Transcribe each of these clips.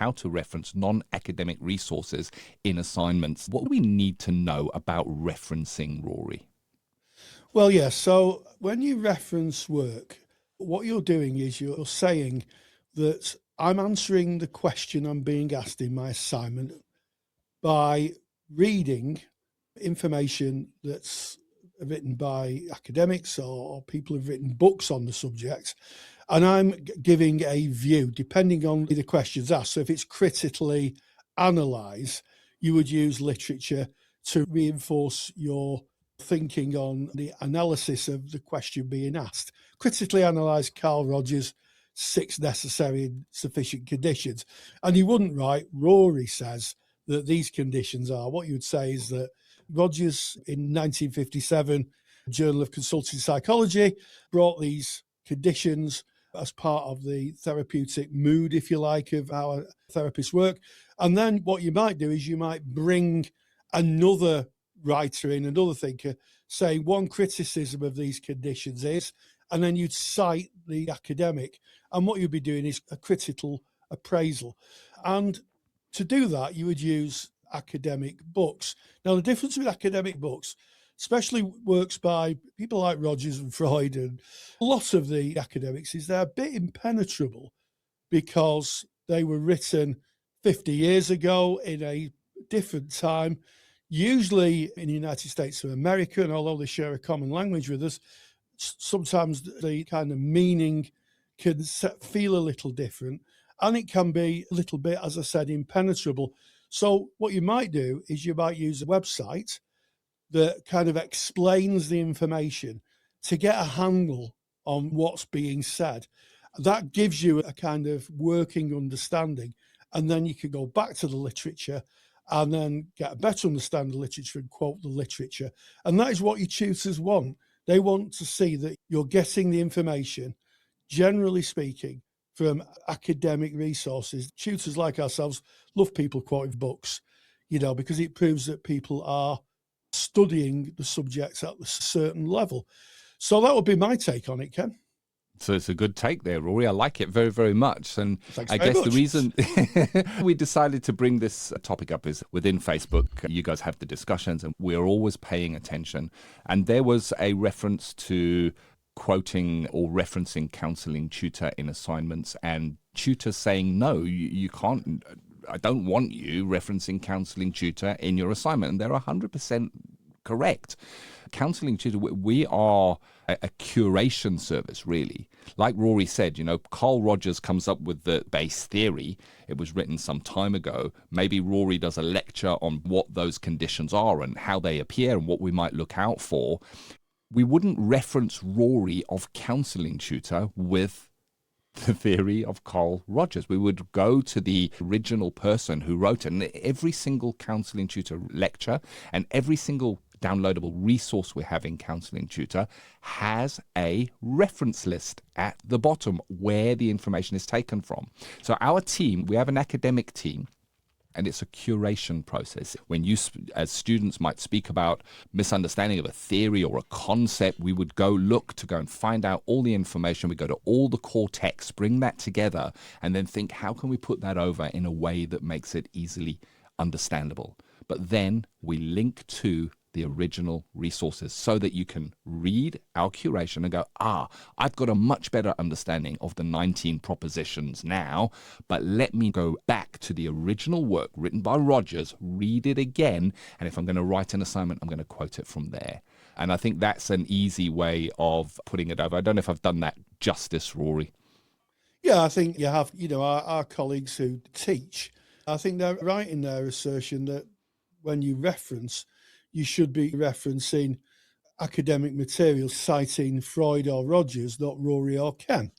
how to reference non-academic resources in assignments. What do we need to know about referencing, Rory? Well, yeah, so when you reference work, what you're doing is you're saying that I'm answering the question I'm being asked in my assignment by reading information that's written by academics or people who've written books on the subject, and I'm giving a view depending on the questions asked. So if it's critically analyse, you would use literature to reinforce your thinking on the analysis of the question being asked. Critically analyse Carl Rogers' 6 necessary and sufficient conditions. And you wouldn't write, Rory says that these conditions are. What you would say is that Rogers in 1957, Journal of Consulting Psychology, brought these conditions as part of the therapeutic mood, if you like, of how therapists work. And then what you might do is you might bring another writer in, another thinker, saying one criticism of these conditions is, and then you'd cite the academic. And what you'd be doing is a critical appraisal. And to do that, you would use academic books. Now, the difference with academic books, especially works by people like Rogers and Freud and lots of the academics, is they're a bit impenetrable because they were written 50 years ago in a different time, usually in the United States of America, and although they share a common language with us, sometimes the kind of meaning can feel a little different, and it can be a little bit, as I said, impenetrable. So what you might do is you might use a website that kind of explains the information to get a handle on what's being said. That gives you a kind of working understanding, and then you can go back to the literature and then get a better understanding of the literature and quote the literature. And that is what your tutors want. They want to see that you're getting the information, generally speaking, from academic resources. Tutors like ourselves love people quoting books, because it proves that people are studying the subjects at a certain level. So that would be my take on it, Ken. So it's a good take there, Rory. I like it very, very much. And Thanks I very guess much. the reason we decided to bring this topic up is within Facebook, you guys have the discussions and we're always paying attention. And there was a reference to quoting or referencing counselling tutor in assignments and tutors saying, no, you can't. I don't want you referencing counselling tutor in your assignment. And they're 100% correct. Counselling tutor, we are a curation service, really. Like Rory said, Carl Rogers comes up with the base theory. It was written some time ago. Maybe Rory does a lecture on what those conditions are and how they appear and what we might look out for. We wouldn't reference Rory of counselling tutor with the theory of Carl Rogers. We would go to the original person who wrote it. And every single counselling tutor lecture and every single downloadable resource we have in Counselling Tutor has a reference list at the bottom where the information is taken from. So our team, we have an academic team, and it's a curation process. When you, as students, might speak about misunderstanding of a theory or a concept, we would go and find out all the information. We go to all the core texts, bring that together, and then think, how can we put that over in a way that makes it easily understandable? But then we link to the original resources so that you can read our curation and go, I've got a much better understanding of the 19 propositions now, but let me go back to the original work written by Rogers, read it again, and if I'm going to write an assignment, I'm going to quote it from there. And I think that's an easy way of putting it over. I don't know if I've done that justice, Rory. Yeah, I think you have, our colleagues who teach, I think they're right in their assertion that when you reference, you should be referencing academic material, citing Freud or Rogers, not Rory or Ken,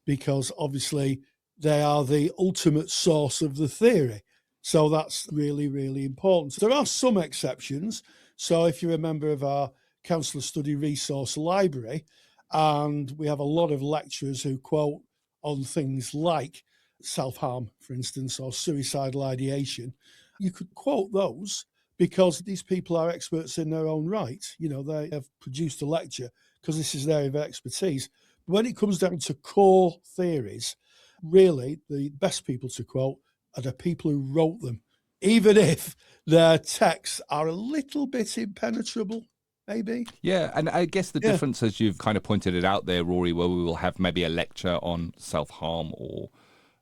because obviously they are the ultimate source of the theory. So that's really, really important. There are some exceptions. So if you're a member of our Counselor Study Resource Library, and we have a lot of lecturers who quote on things like self-harm, for instance, or suicidal ideation, you could quote those because these people are experts in their own right. They have produced a lecture because this is their area of expertise. But when it comes down to core theories, really the best people to quote are the people who wrote them, even if their texts are a little bit impenetrable, maybe. Yeah, and I guess the Yeah. difference, as you've kind of pointed it out there, Rory, where we will have maybe a lecture on self-harm or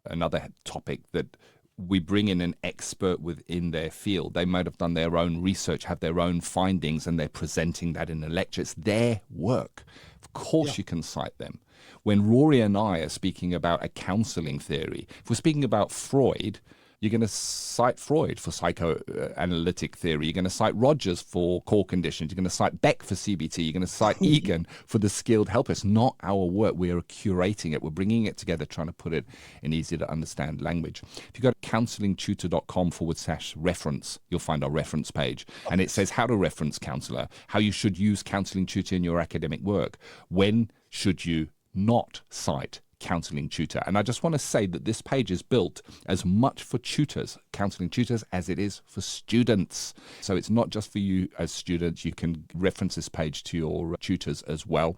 another topic, that we bring in an expert within their field. They might have done their own research, have their own findings, and they're presenting that in a lecture. It's their work. Of course you can cite them. When Rory and I are speaking about a counseling theory, if we're speaking about Freud, you're going to cite Freud for psychoanalytic theory. You're going to cite Rogers for core conditions. You're going to cite Beck for CBT. You're going to cite Egan for the skilled helper. It's not our work. We are curating it. We're bringing it together, trying to put it in easy to understand language. If you go to counsellingtutor.com/reference, you'll find our reference page. And it says how to reference counsellor, how you should use Counselling Tutor in your academic work. When should you not cite Counselling Tutor? And I just want to say that this page is built as much for tutors, counselling tutors, as it is for students. So it's not just for you as students. You can reference this page to your tutors as well.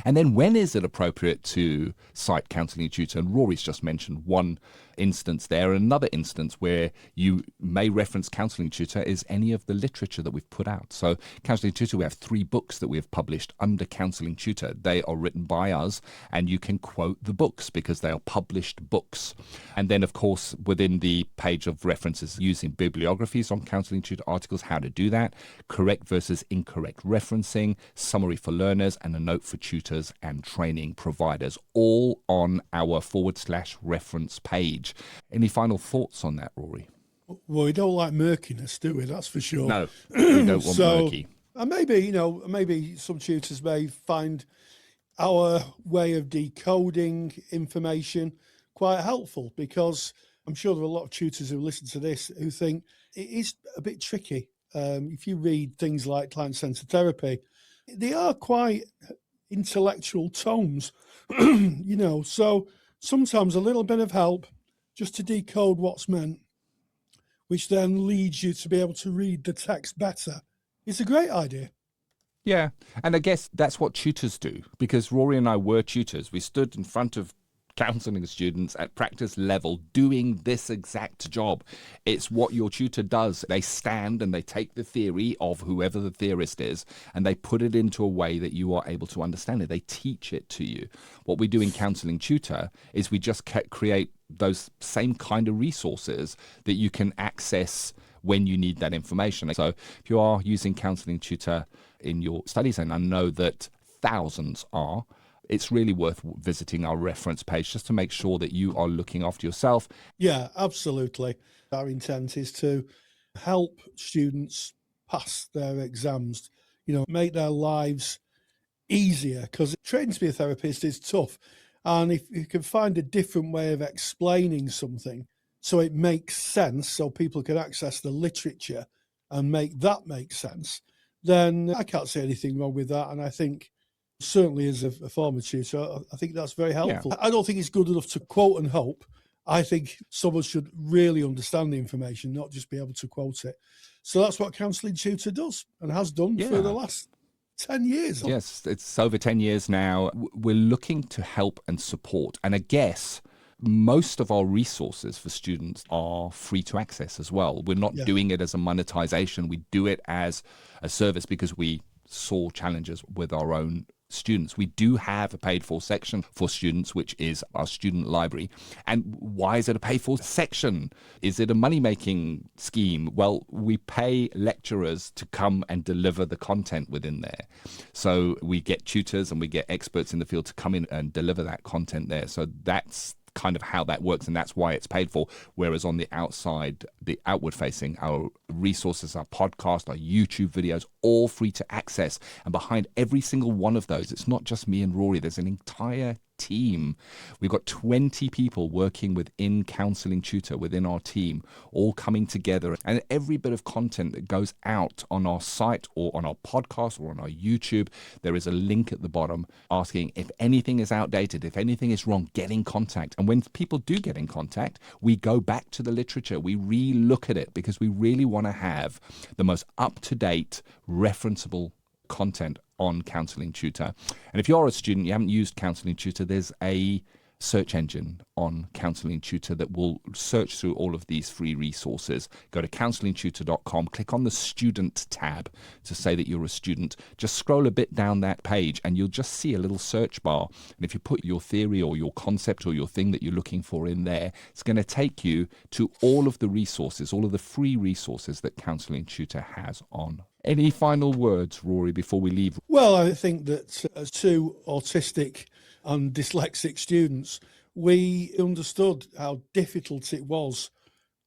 And then when is it appropriate to cite Counselling Tutor? And Rory's just mentioned one instance there. Another instance where you may reference Counselling Tutor is any of the literature that we've put out. So Counselling Tutor, we have 3 books that we have published under Counselling Tutor. They are written by us, and you can quote the books because they are published books. And then, of course, within the page of references, using bibliographies on Counselling Tutor articles, how to do that, correct versus incorrect referencing, summary for learners, and a note for tutors and training providers, all on our /reference page. Any final thoughts on that, Rory? Well, we don't like murkiness, do we? That's for sure. No, we don't want murky. And maybe some tutors may find our way of decoding information quite helpful, because I'm sure there are a lot of tutors who listen to this who think it is a bit tricky. If you read things like client-centered therapy, they are quite intellectual tomes, so sometimes a little bit of help just to decode what's meant, which then leads you to be able to read the text better, is a great idea. Yeah, and I guess that's what tutors do, because Rory and I were tutors. We stood in front of counselling students at practice level doing this exact job. It's what your tutor does. They stand and they take the theory of whoever the theorist is and they put it into a way that you are able to understand it. They teach it to you. What we do in Counselling Tutor is we just create those same kind of resources that you can access when you need that information. So if you are using Counselling Tutor in your studies, and I know that thousands are, it's really worth visiting our reference page just to make sure that you are looking after yourself. Yeah, absolutely. Our intent is to help students pass their exams, make their lives easier, because training to be a therapist is tough. And if you can find a different way of explaining something so it makes sense, so people can access the literature and make that make sense, then I can't see anything wrong with that. And I think certainly as a former tutor, I think that's very helpful. Yeah. I don't think it's good enough to quote and hope. I think someone should really understand the information, not just be able to quote it. So that's what Counselling Tutor does and has done for the last 10 years. Yes, it's over 10 years now. We're looking to help and support. And I guess most of our resources for students are free to access as well. We're not doing it as a monetization. We do it as a service because we saw challenges with our own students. We do have a paid-for section for students, which is our student library. And why is it a paid-for section? Is it a money-making scheme? Well, we pay lecturers to come and deliver the content within there. So we get tutors and we get experts in the field to come in and deliver that content there. So that's kind of how that works, and that's why it's paid for. Whereas on the outside, the outward facing, our resources, our podcast, our YouTube videos, all free to access. And behind every single one of those, it's not just me and Rory, there's an entire team. We've got 20 people working within Counselling Tutor, within our team, all coming together. And every bit of content that goes out on our site or on our podcast or on our YouTube, there is a link at the bottom asking if anything is outdated, if anything is wrong, get in contact. And when people do get in contact, we go back to the literature, we re-look at it, because we really want to have the most up-to-date, referenceable content on Counselling Tutor. And if you're a student, you haven't used Counselling Tutor, there's a search engine on Counselling Tutor that will search through all of these free resources. Go to counsellingtutor.com, click on the student tab to say that you're a student. Just scroll a bit down that page and you'll just see a little search bar. And if you put your theory or your concept or your thing that you're looking for in there, it's going to take you to all of the resources, all of the free resources that Counselling Tutor has on. Any final words, Rory, before we leave? Well, I think that as two autistic and dyslexic students, we understood how difficult it was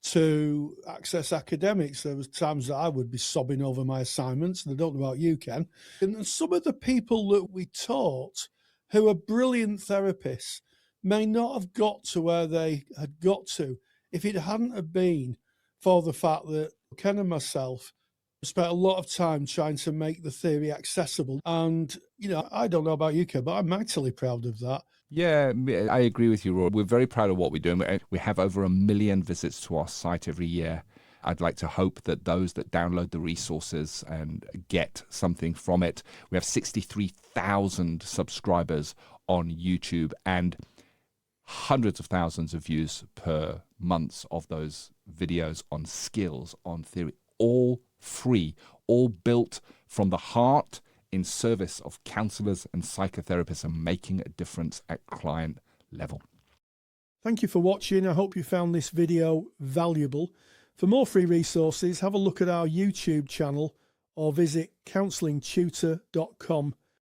to access academics. There was times that I would be sobbing over my assignments, and I don't know about you, Ken. And some of the people that we taught who are brilliant therapists may not have got to where they had got to if it hadn't have been for the fact that Ken and myself spent a lot of time trying to make the theory accessible. And, I don't know about you, Ken, but I'm mightily proud of that. Yeah, I agree with you, Rory. We're very proud of what we're doing. We have over 1 million visits to our site every year. I'd like to hope that those that download the resources and get something from it. We have 63,000 subscribers on YouTube and hundreds of thousands of views per month of those videos on skills, on theory, all free, all built from the heart in service of counsellors and psychotherapists and making a difference at client level. Thank you for watching. I hope you found this video valuable. For more free resources, have a look at our YouTube channel or visit counsellingtutor.com